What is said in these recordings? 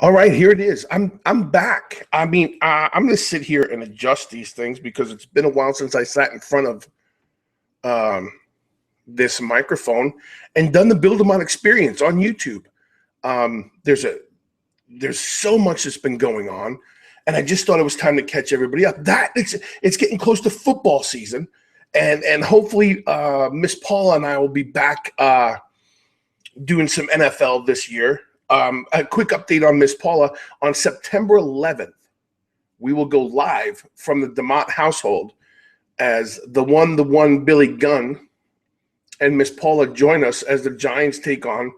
All right, here it is. I'm back. I'm going to sit here and adjust these things because it's been a while since I sat in front of um, this microphone and done the Build 'em On experience on YouTube. There's so much that's been going on, and I just thought it was time to catch everybody up. It's getting close to football season, and hopefully Ms.Paula and I will be back doing some NFL this year. A quick update on Ms.Paula. On September 11th, we will go live from the DeMott household as the one Billy Gunn and Ms.Paula join us as the Giants take on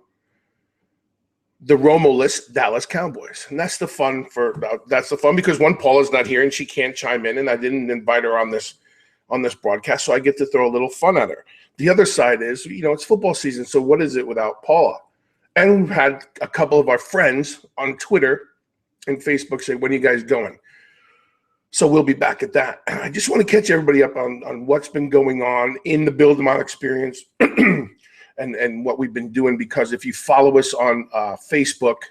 the Romo-less Dallas Cowboys. And that's the fun because one, Paula's not here and she can't chime in, and I didn't invite her on this broadcast, so I get to throw a little fun at her. The other side is, it's football season, so what is it without Paula? And we've had a couple of our friends on Twitter and Facebook say, when are you guys going? So we'll be back at that. I just want to catch everybody up on what's been going on in the Build 'em On experience and what we've been doing, because if you follow us on Facebook,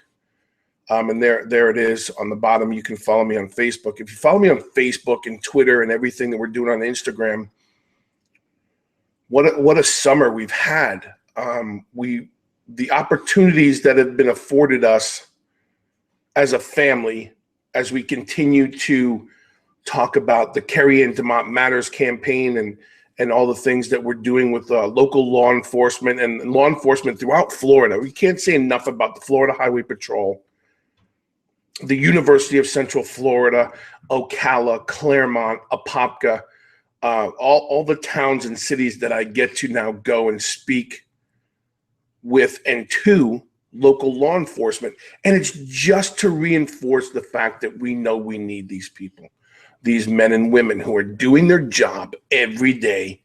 and there it is on the bottom, you can follow me on Facebook. If you follow me on Facebook and Twitter and everything that we're doing on Instagram, what a summer we've had. The opportunities that have been afforded us as a family, as we continue to talk about the Carrie Ann DeMott Matters campaign and all the things that we're doing with local law enforcement and law enforcement throughout Florida. We can't say enough about the Florida Highway Patrol, the University of Central Florida, Ocala, Claremont, Apopka, all the towns and cities that I get to now go and speak with and to local law enforcement. And it's just to reinforce the fact that we know we need these people, these men and women who are doing their job every day.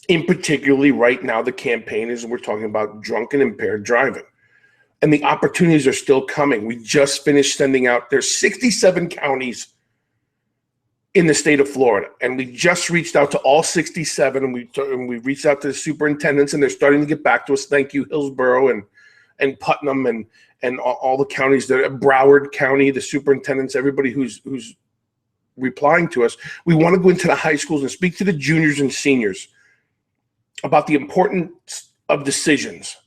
In particularly right now, the campaign is, we're talking about drunk and impaired driving. And the opportunities are still coming. We just finished sending out, there's 67 counties in the state of Florida. And we just reached out to all 67, and we reached out to the superintendents, and they're starting to get back to us. Thank you, Hillsborough and Putnam and all the counties, Broward County, the superintendents, everybody who's replying to us. We want to go into the high schools and speak to the juniors and seniors about the importance of decisions.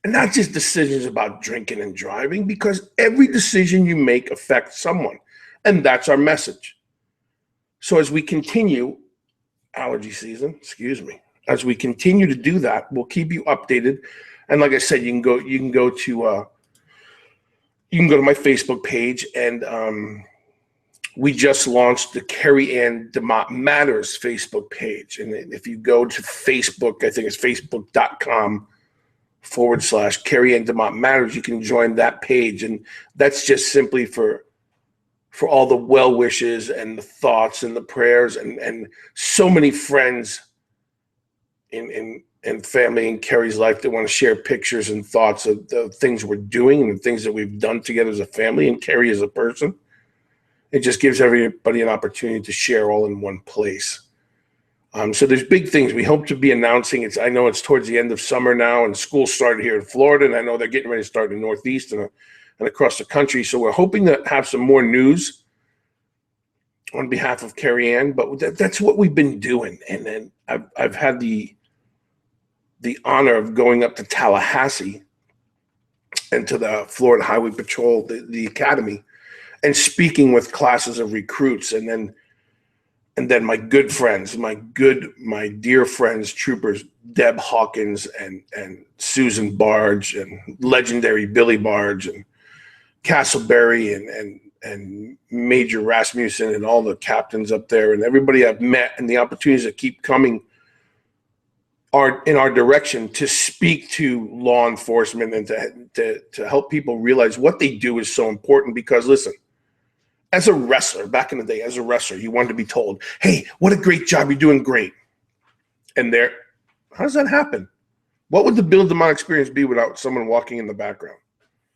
And not just decisions about drinking and driving, because every decision you make affects someone. And that's our message. So as we continue, allergy season, as we continue to do that, we'll keep you updated. And like I said, you can go to my Facebook page, and we just launched the Carrie Ann DeMott Matters Facebook page. And if you go to Facebook, I think it's facebook.com/Carrie Ann DeMott Matters, you can join that page. And that's just simply for all the well wishes and the thoughts and the prayers and so many friends in family in Carrie's life that want to share pictures and thoughts of the things we're doing and the things that we've done together as a family and Carrie as a person. It just gives everybody an opportunity to share all in one place. So there's big things we hope to be announcing. I know it's towards the end of summer now, and school started here in Florida, and I know they're getting ready to start in the Northeast and across the country. So we're hoping to have some more news on behalf of Carrie Ann, but that's what we've been doing. And then I've had the honor of going up to Tallahassee and to the Florida Highway Patrol, the academy, and speaking with classes of recruits. And then my good friends, my dear friends, troopers, Deb Hawkins and Susan Barge and legendary Billy Barge and Castleberry and Major Rasmussen and all the captains up there and everybody I've met, and the opportunities that keep coming are in our direction to speak to law enforcement and to help people realize what they do is so important. Because listen, as a wrestler, back in the day, you wanted to be told, hey, what a great job, you're doing great. And how does that happen? What would the Build 'em On experience be without someone walking in the background?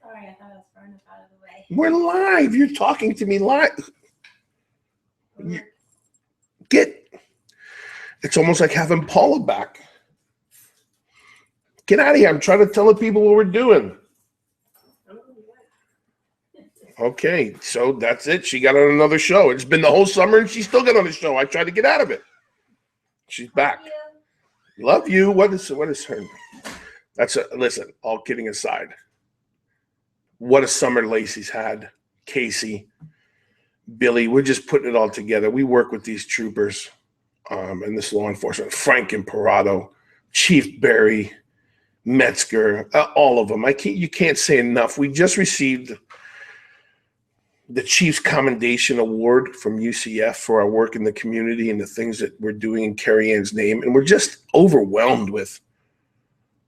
Sorry, I thought I was throwing it out of the way. We're live. You're talking to me live. It's almost like having Paula back. Get out of here. I'm trying to tell the people what we're doing. Okay, so that's it. She got on another show. It's been the whole summer, and she still got on the show. I tried to get out of it. She's back. Love you. What is her? Listen, all kidding aside. What a summer Lacey's had. Casey, Billy, we're just putting it all together. We work with these troopers and this law enforcement. Frank Imperato, Chief Barry, Metzger, all of them. You can't say enough. We just received the Chief's Commendation Award from UCF for our work in the community and the things that we're doing in Carrie Ann's name. And we're just overwhelmed with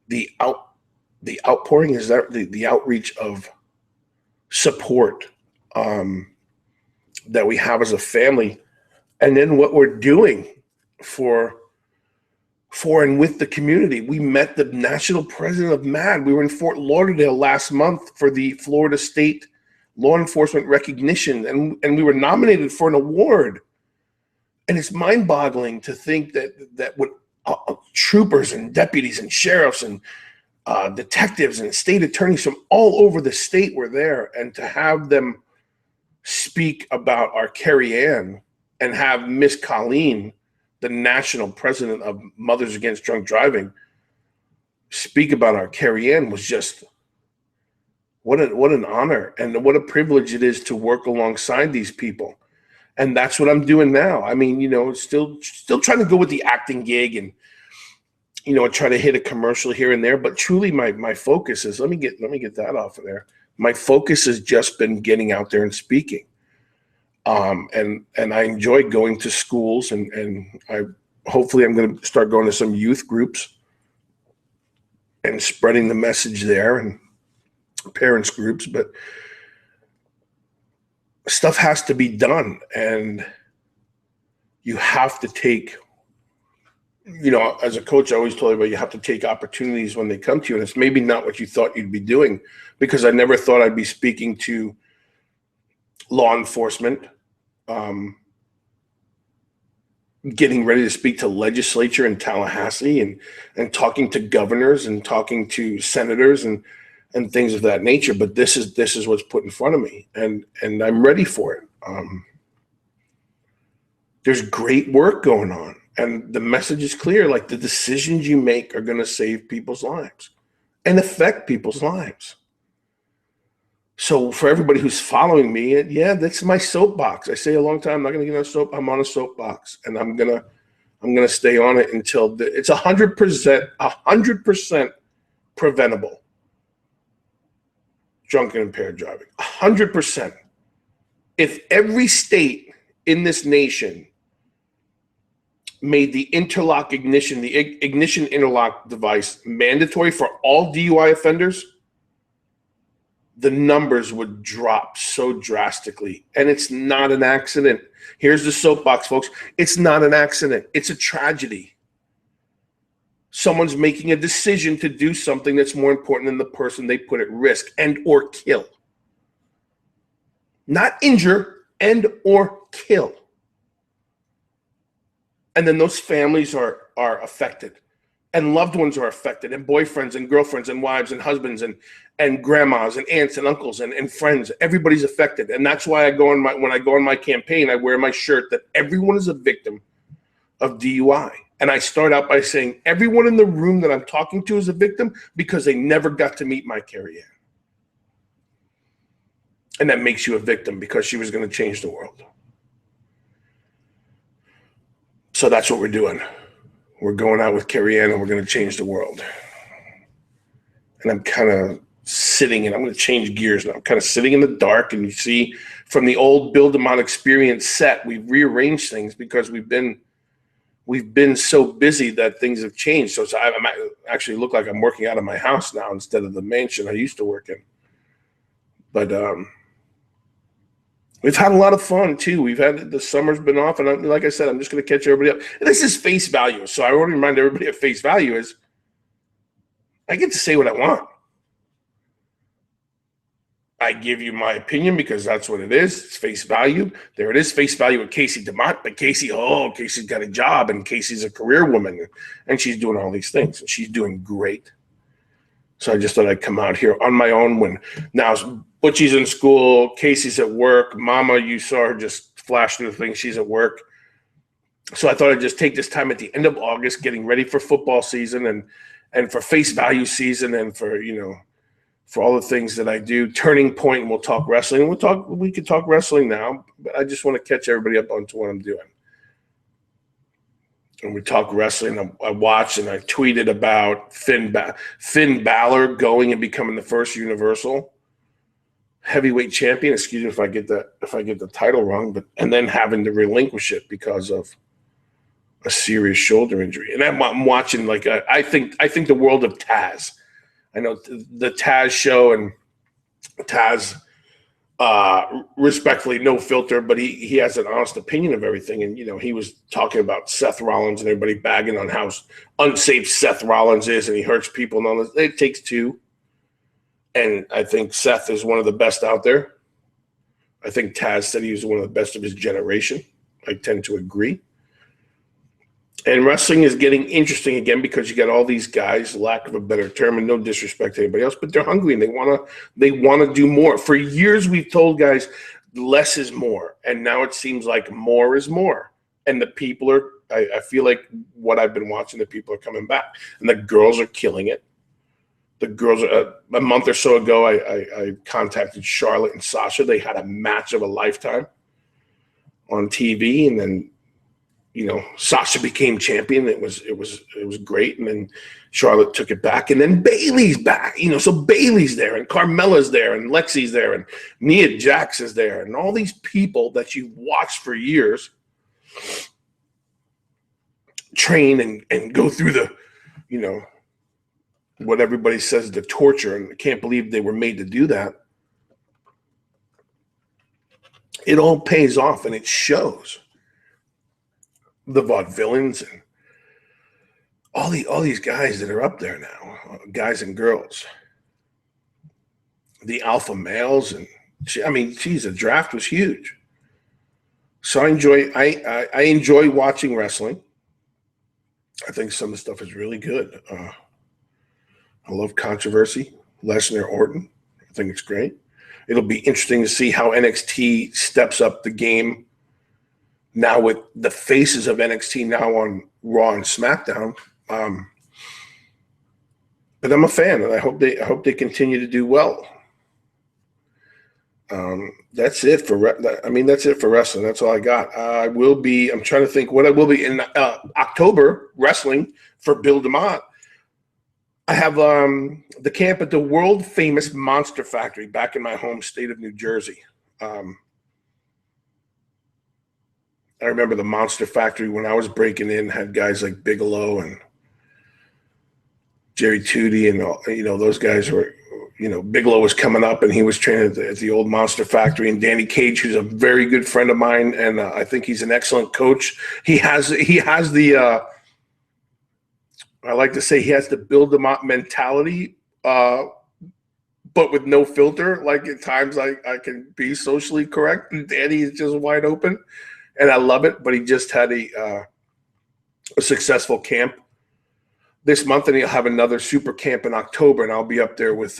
the outpouring, the outreach of support that we have as a family. And then what we're doing for and with the community. We met the national president of MAD. We were in Fort Lauderdale last month for the Florida State Law Enforcement Recognition, and we were nominated for an award. And it's mind-boggling to think that what troopers and deputies and sheriffs and detectives and state attorneys from all over the state were there, and to have them speak about our Carrie Ann and have Miss Colleen, the national president of Mothers Against Drunk Driving, speak about our Carrie Ann was just what an honor and what a privilege it is to work alongside these people. And that's what I'm doing now. I mean, still trying to go with the acting gig and, try to hit a commercial here and there. But truly my focus is, let me get that off of there. My focus has just been getting out there and speaking. And I enjoy going to schools and hopefully I'm going to start going to some youth groups and spreading the message there and parents groups, but stuff has to be done, and you have to take, as a coach, I always told everybody you have to take opportunities when they come to you, and it's maybe not what you thought you'd be doing, because I never thought I'd be speaking to law enforcement, getting ready to speak to legislature in Tallahassee and talking to governors and talking to senators and things of that nature. But this is what's put in front of me, and I'm ready for it. There's great work going on, and the message is clear. Like, the decisions you make are going to save people's lives and affect people's lives. So for everybody who's following me, yeah, that's my soapbox. I say a long time, I'm not going to get on a soap. I'm on a soapbox, and I'm gonna stay on it until it's 100% preventable. Drunk and impaired driving, 100%. If every state in this nation made the ignition interlock device mandatory for all DUI offenders, the numbers would drop so drastically. And it's not an accident. Here's the soapbox, folks. It's not an accident. It's a tragedy. Someone's making a decision to do something that's more important than the person they put at risk and or kill. Not injure, and or kill. And then those families are affected, and loved ones are affected, and boyfriends and girlfriends and wives and husbands and grandmas and aunts and uncles and friends. Everybody's affected. And that's why when I go on my campaign, I wear my shirt that everyone is a victim of DUI. And I start out by saying everyone in the room that I'm talking to is a victim because they never got to meet my Carrie Ann. And that makes you a victim because she was going to change the world. So that's what we're doing. We're going out with Carrie Ann and we're going to change the world. And I'm kind of sitting, and I'm going to change gears now. I'm kind of sitting in the dark, and you see from the old Bill DeMott Experience set, we've rearranged things because we've been so busy that things have changed. So I actually look like I'm working out of my house now instead of the mansion I used to work in. But we've had a lot of fun too. The summer's been off, and like I said, I'm just going to catch everybody up. And this is face value. So I want to remind everybody at face value is I get to say what I want. I give you my opinion because that's what it is. It's face value. There it is, face value with Casey DeMott. But Casey's got a job, and Casey's a career woman, and she's doing all these things, and she's doing great. So I just thought I'd come out here on my own when now Butchie's in school, Casey's at work, Mama, you saw her just flash through the thing, she's at work. So I thought I'd just take this time at the end of August, getting ready for football season and for face value season and for, for all the things that I do. Turning point, and we'll talk wrestling. We could talk wrestling now, but I just want to catch everybody up onto what I'm doing. And we talk wrestling. I watched and I tweeted about Finn Balor going and becoming the first Universal Heavyweight Champion. Excuse me if I get the title wrong, and then having to relinquish it because of a serious shoulder injury. And I'm watching I think the world of Taz. I know the Taz show, and Taz, respectfully, no filter, but he has an honest opinion of everything. And, he was talking about Seth Rollins and everybody bagging on how unsafe Seth Rollins is and he hurts people and all this. It takes two. And I think Seth is one of the best out there. I think Taz said he was one of the best of his generation. I tend to agree. And wrestling is getting interesting again because you got all these guys, lack of a better term, and no disrespect to anybody else, but they're hungry and they want to do more. For years, we've told guys less is more, and now it seems like more is more. And the people are, I feel like what I've been watching, the people are coming back, and the girls are killing it. The girls, a month or so ago, I contacted Charlotte and Sasha. They had a match of a lifetime on TV, and then Sasha became champion. It was great. And then Charlotte took it back, and then Bayley's back, so Bayley's there and Carmella's there and Lexi's there and Nia Jax is there. And all these people that you've watched for years train and go through the, what everybody says, the torture. And I can't believe they were made to do that. It all pays off and it shows. The vaudevillains and all these guys that are up there now, guys and girls, the alpha males, and the draft was huge. So I enjoy watching wrestling. I think some of the stuff is really good. I love controversy. Lesnar, Orton, I think it's great. It'll be interesting to see how NXT steps up the game. Now with the faces of NXT now on Raw and SmackDown, but I'm a fan, and I hope they continue to do well. That's it for wrestling. That's all I got. I'm trying to think what I will be in October wrestling for Bill DeMott. I have the camp at the world famous Monster Factory back in my home state of New Jersey. I remember the Monster Factory when I was breaking in had guys like Bigelow and Jerry Tootie and those guys were, Bigelow was coming up and he was training at the old Monster Factory, and Danny Cage, who's a very good friend of mine, and I think he's an excellent coach. He has the I like to say he has the Bill DeMott mentality, but with no filter. Like at times I can be socially correct, and Danny is just wide open. And I love it, but he just had a successful camp this month, and he'll have another super camp in October, and I'll be up there with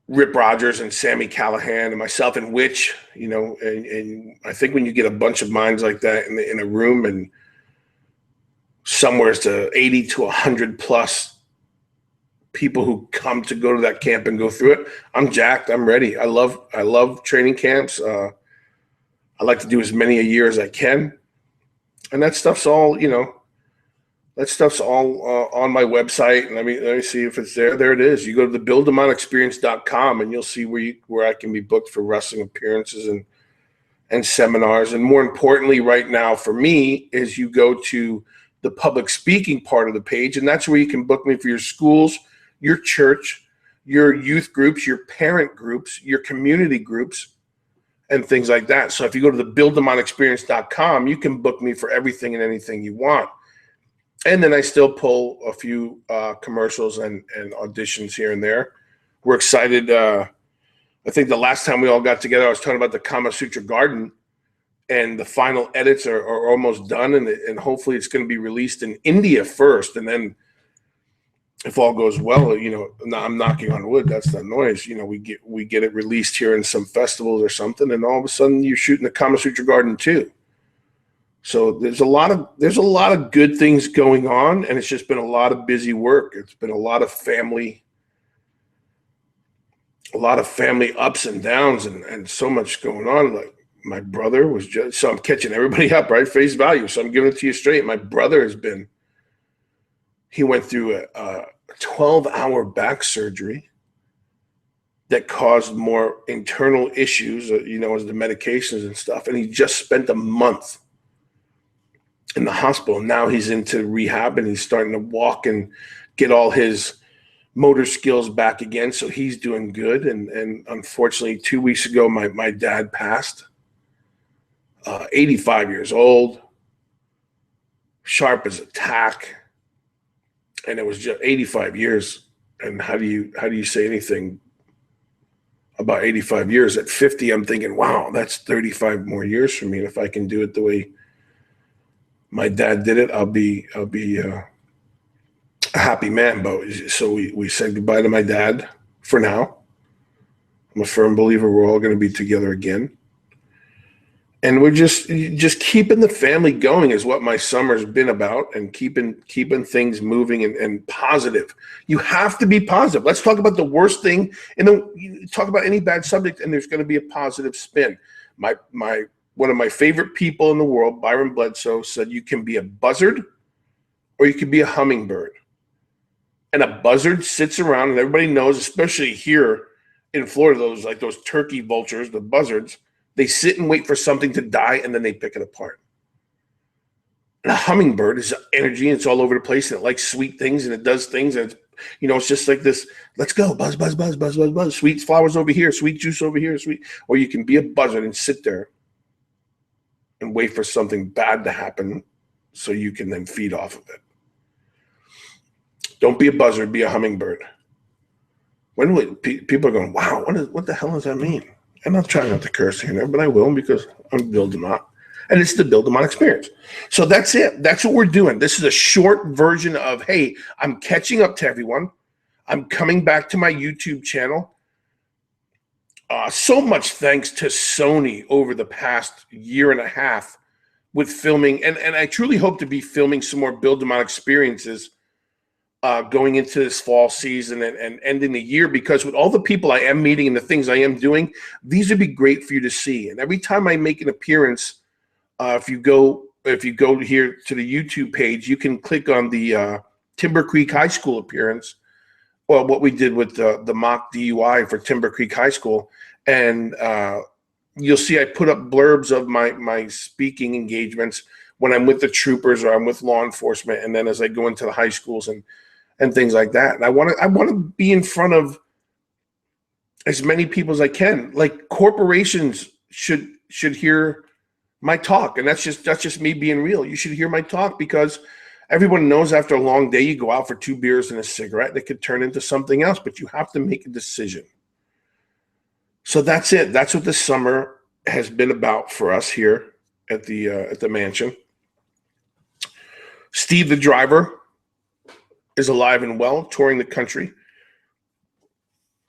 Rip Rogers and Sammy Callahan and myself and Witch, and I think when you get a bunch of minds like that in a room and somewhere to 80 to 100 plus people who come to go to that camp and go through it, I'm jacked. I'm ready. I love training camps. I like to do as many a year as I can. And that stuff's all, on my website. And let me see if it's there. There it is. You go to the BillDemottExperience.com and you'll see where I can be booked for wrestling appearances and seminars. And more importantly, right now for me is you go to the public speaking part of the page, and that's where you can book me for your schools, your church, your youth groups, your parent groups, your community groups, and things like that. So if you go to the BillDemottExperience.com, you can book me for everything and anything you want. And then I still pull a few commercials and auditions here and there. We're excited. I think the last time we all got together, I was talking about the Kama Sutra Garden, and the final edits are almost done, and hopefully it's going to be released in India first, and then if all goes well, I'm knocking on wood, that's the noise. We get it released here in some festivals or something, and all of a sudden you're shooting the Kama Sutra Garden too. So there's a lot of good things going on, and it's just been a lot of busy work. It's been a lot of family ups and downs, and so much going on. Like my brother was just, so I'm catching everybody up, right? Face value. So I'm giving it to you straight. My brother he went through a 12-hour back surgery that caused more internal issues, as the medications and stuff. And he just spent a month in the hospital. Now he's into rehab and he's starting to walk and get all his motor skills back again. So he's doing good. And unfortunately, 2 weeks ago, my dad passed, 85 years old, sharp as a tack. And it was just 85 years. And how do you say anything about 85 years? At 50, I'm thinking, wow, that's 35 more years for me. And if I can do it the way my dad did it, I'll be a happy man. But so we said goodbye to my dad for now. I'm a firm believer we're all going to be together again. And we're just keeping the family going is what my summer's been about, and keeping things moving and positive. You have to be positive. Let's talk about the worst thing, and then you talk about any bad subject, and there's going to be a positive spin. One of my favorite people in the world, Byron Bledsoe, said you can be a buzzard or you can be a hummingbird. And a buzzard sits around, and everybody knows, especially here in Florida, those turkey vultures, the buzzards, they sit and wait for something to die, and then they pick it apart. And a hummingbird is energy, and it's all over the place, and it likes sweet things, and it does things, and it's just like this, let's go, buzz, buzz, buzz, buzz, buzz, buzz, sweet flowers over here, sweet juice over here, sweet. Or you can be a buzzard and sit there and wait for something bad to happen so you can then feed off of it. Don't be a buzzard, be a hummingbird. People are going, wow, what the hell does that mean? And I'm trying not to curse here and there, but I will, because I'm Bill DeMott. And it's the Bill DeMott experience. So that's it. That's what we're doing. This is a short version of, hey, I'm catching up to everyone. I'm coming back to my YouTube channel. So much thanks to Sony over the past year and a half with filming. And I truly hope to be filming some more Bill DeMott experiences going into this fall season and ending the year, because with all the people I am meeting and the things I am doing, these would be great for you to see. And every time I make an appearance, if you go here to the YouTube page, you can click on the Timber Creek High School appearance, well, what we did with the mock DUI for Timber Creek High School, and you'll see I put up blurbs of my speaking engagements when I'm with the troopers or I'm with law enforcement, and then as I go into the high schools and things like that. And I want to be in front of as many people as I can. Like, corporations should hear my talk, and that's just me being real. You should hear my talk, because everyone knows after a long day you go out for 2 beers and a cigarette, that could turn into something else, but you have to make a decision. So that's it. That's what this summer has been about for us here at the mansion. Steve the driver is alive and well, touring the country.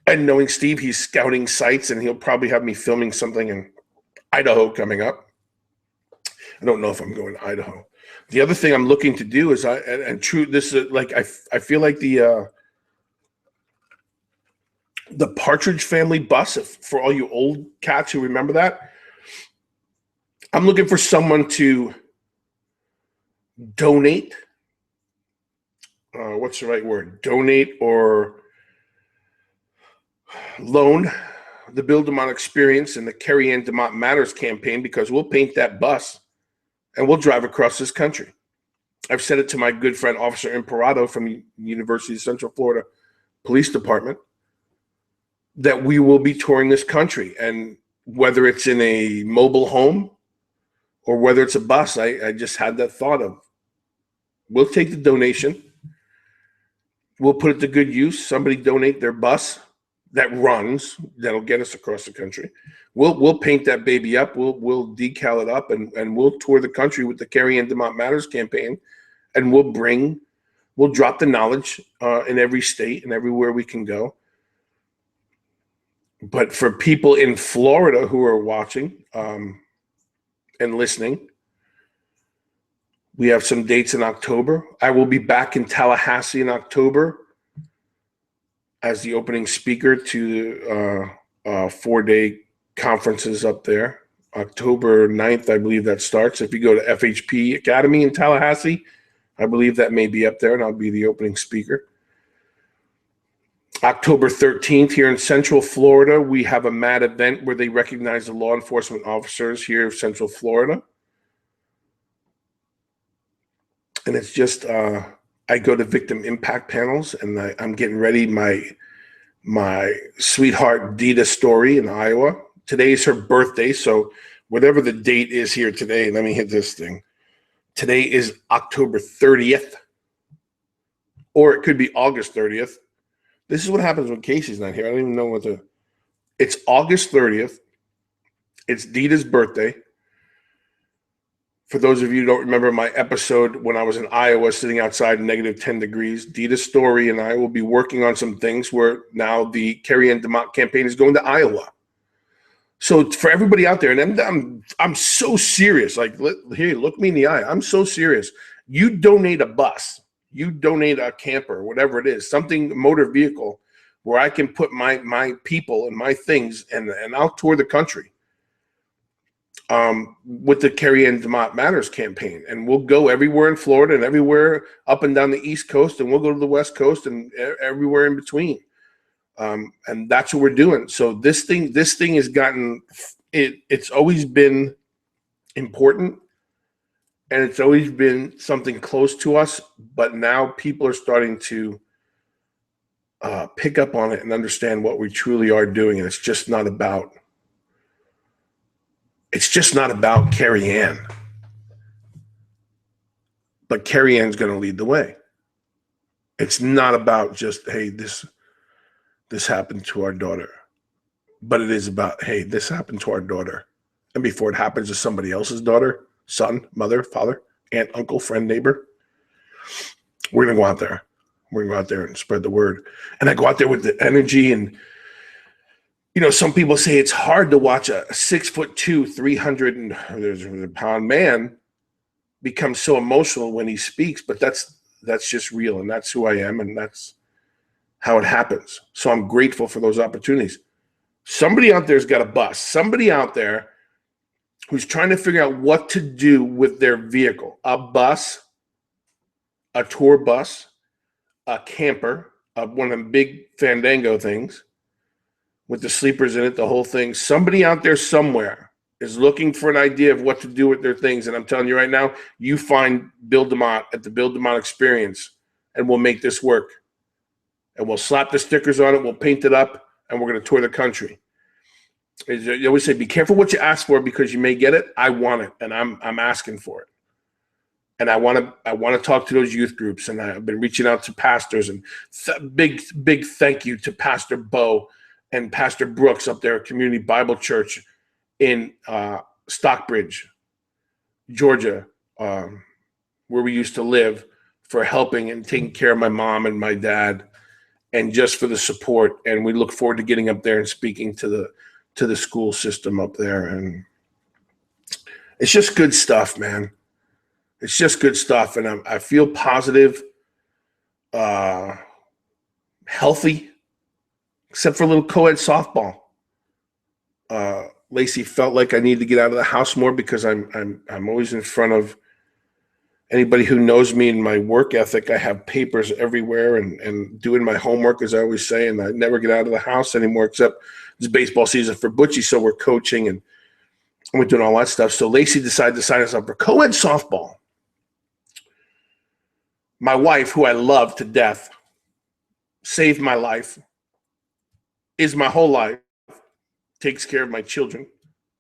And knowing Steve, he's scouting sites, and he'll probably have me filming something in Idaho coming up. I don't know if I'm going to Idaho. The other thing I'm looking to do is, this is like, I feel like the Partridge Family bus, for all you old cats who remember that, I'm looking for someone to donate. What's the right word? Donate or loan the Bill DeMott Experience and the Carrie Ann DeMott Matters campaign, because we'll paint that bus and we'll drive across this country. I've said it to my good friend, Officer Imparato from the University of Central Florida Police Department, that we will be touring this country. And whether it's in a mobile home or whether it's a bus, I just had that thought of, we'll take the donation. We'll put it to good use. Somebody donate their bus that runs, that'll get us across the country. We'll paint that baby up. We'll decal it up, and we'll tour the country with the Carrie Ann DeMott Matters campaign, and we'll bring we'll drop the knowledge in every state and everywhere we can go. But for people in Florida who are watching and listening, we have some dates in October. I will be back in Tallahassee in October as the opening speaker to 4-day conferences up there. October 9th, I believe that starts. If you go to FHP Academy in Tallahassee, I believe that may be up there, and I'll be the opening speaker. October 13th, here in Central Florida, we have a MAD event where they recognize the law enforcement officers here of Central Florida. And it's just, I go to victim impact panels, and I'm getting ready my sweetheart Dita story in Iowa. Today is her birthday, so whatever the date is here today, let me hit this thing. Today is October 30th, or it could be August 30th. This is what happens when Casey's not here. I don't even know what it's August 30th. It's Dita's birthday. For those of you who don't remember my episode when I was in Iowa sitting outside in -10 degrees, Dita's story and I will be working on some things where now the Carrie Ann DeMott campaign is going to Iowa. So for everybody out there, and I'm so serious. Like, here, look me in the eye. I'm so serious. You donate a bus, you donate a camper, whatever it is, something, motor vehicle, where I can put my people and my things, and I'll tour the country with the Carrie Ann DeMott Matters campaign. And we'll go everywhere in Florida and everywhere up and down the East Coast, and we'll go to the West Coast and everywhere in between. And that's what we're doing. So this thing has gotten, it's always been important, and it's always been something close to us, but now people are starting to pick up on it and understand what we truly are doing. And it's just not about Carrie Ann, but Carrie Ann's going to lead the way. It's not about just, hey, this happened to our daughter, but it is about, hey, this happened to our daughter. And before it happens to somebody else's daughter, son, mother, father, aunt, uncle, friend, neighbor, we're going to go out there. We're going to go out there and spread the word. And I go out there with the energy. And, you know, some people say it's hard to watch a 6'2", 300-pound man become so emotional when he speaks, but that's just real. And that's who I am. And that's how it happens. So I'm grateful for those opportunities. Somebody out there's got a bus. Somebody out there who's trying to figure out what to do with their vehicle. A bus, a tour bus, a camper, one of them big Fandango things with the sleepers in it, the whole thing. Somebody out there somewhere is looking for an idea of what to do with their things. And I'm telling you right now, you find Bill DeMott at the Bill DeMott Experience, and we'll make this work. And we'll slap the stickers on it, we'll paint it up, and we're going to tour the country. You always say, be careful what you ask for, because you may get it. I want it, and I'm asking for it. And I want to talk to those youth groups, and I've been reaching out to pastors, and big thank you to Pastor Bo and Pastor Brooks up there at Community Bible Church in Stockbridge, Georgia, where we used to live, for helping and taking care of my mom and my dad, and just for the support. And we look forward to getting up there and speaking to the school system up there. And it's just good stuff, man. It's just good stuff. And I feel positive, healthy, except for a little co-ed softball. Lacey felt like I needed to get out of the house more, because I'm always in front of anybody who knows me and my work ethic. I have papers everywhere and doing my homework, as I always say, and I never get out of the house anymore, except it's baseball season for Butchie, so we're coaching and we're doing all that stuff. So Lacey decided to sign us up for co-ed softball. My wife, who I love to death, saved my life, is my whole life, takes care of my children,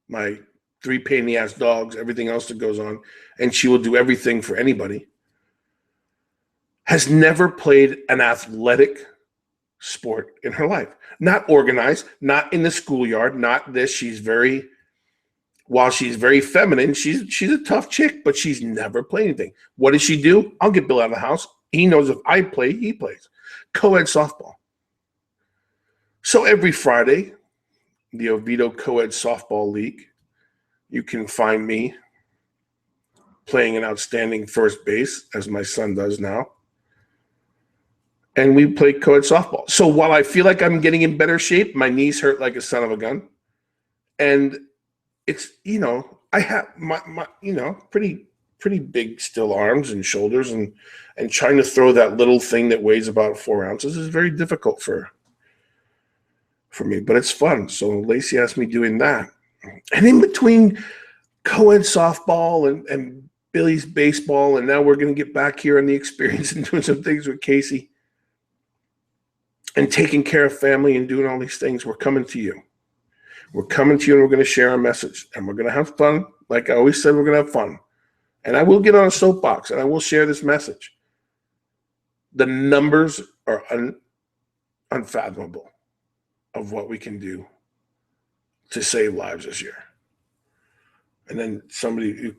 my 3 pain-in-the-ass dogs, everything else that goes on, and she will do everything for anybody, has never played an athletic sport in her life. Not organized, not in the schoolyard, not this. While she's very feminine, she's a tough chick, but she's never played anything. What does she do? I'll get Bill out of the house. He knows if I play, he plays. Co-ed softball. So every Friday, the Oviedo Co-ed Softball League, you can find me playing an outstanding first base, as my son does now. And we play co-ed softball. So while I feel like I'm getting in better shape, my knees hurt like a son of a gun. And it's, I have my pretty big still arms and shoulders, and trying to throw that little thing that weighs about 4 ounces is very difficult for me, but it's fun. So Lacey asked me doing that. And in between co-ed softball and Billy's baseball, and now we're going to get back here on the experience and doing some things with Casey and taking care of family and doing all these things, we're coming to you. We're coming to you, and we're going to share our message, and we're going to have fun. Like I always said, we're going to have fun. And I will get on a soapbox, and I will share this message. The numbers are unfathomable of what we can do to save lives this year. And then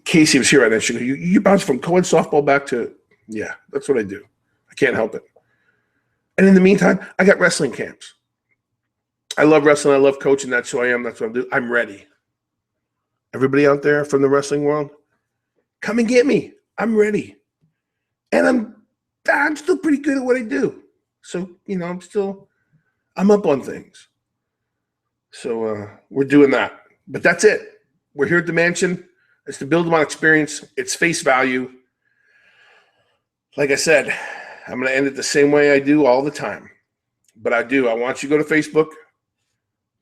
Casey was here right now. She goes, you bounced from co-ed softball back to, yeah, that's what I do. I can't help it. And in the meantime, I got wrestling camps. I love wrestling. I love coaching. That's who I am. That's what I'm doing. I'm ready. Everybody out there from the wrestling world, come and get me. I'm ready. And I'm still pretty good at what I do. So, I'm up on things. So we're doing that. But that's it. We're here at the mansion. It's the Bill DeMott experience. It's face value. Like I said, I'm going to end it the same way I do all the time. But I want you to go to Facebook.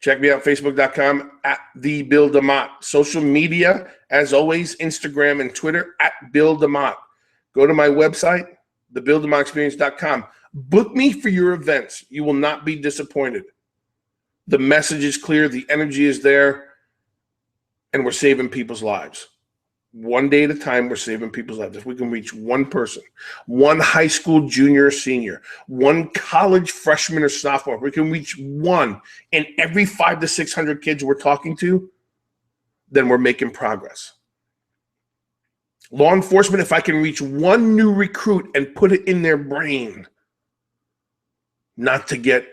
Check me out, facebook.com @TheBillDeMott. Social media, as always, Instagram and Twitter @BillDeMott. Go to my website, thebilldemottexperience.com. Book me for your events. You will not be disappointed. The message is clear. The energy is there. And we're saving people's lives. One day at a time, we're saving people's lives. If we can reach one person, one high school junior or senior, one college freshman or sophomore, if we can reach one in every 500 to 600 kids we're talking to, then we're making progress. Law enforcement, if I can reach one new recruit and put it in their brain not to get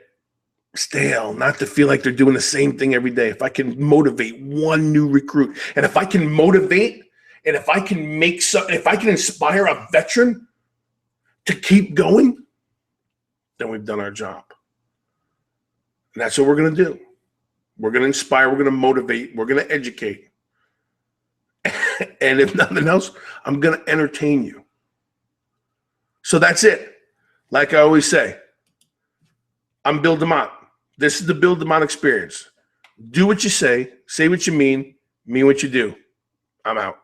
stale, not to feel like they're doing the same thing every day. If I can motivate one new recruit, and if I can motivate, and if I can if I can inspire a veteran to keep going, then we've done our job. And that's what we're going to do. We're going to inspire, we're going to motivate, we're going to educate. And if nothing else, I'm going to entertain you. So that's it. Like I always say, I'm Bill DeMott. This is the Bill DeMott experience. Do what you say what you mean what you do. I'm out.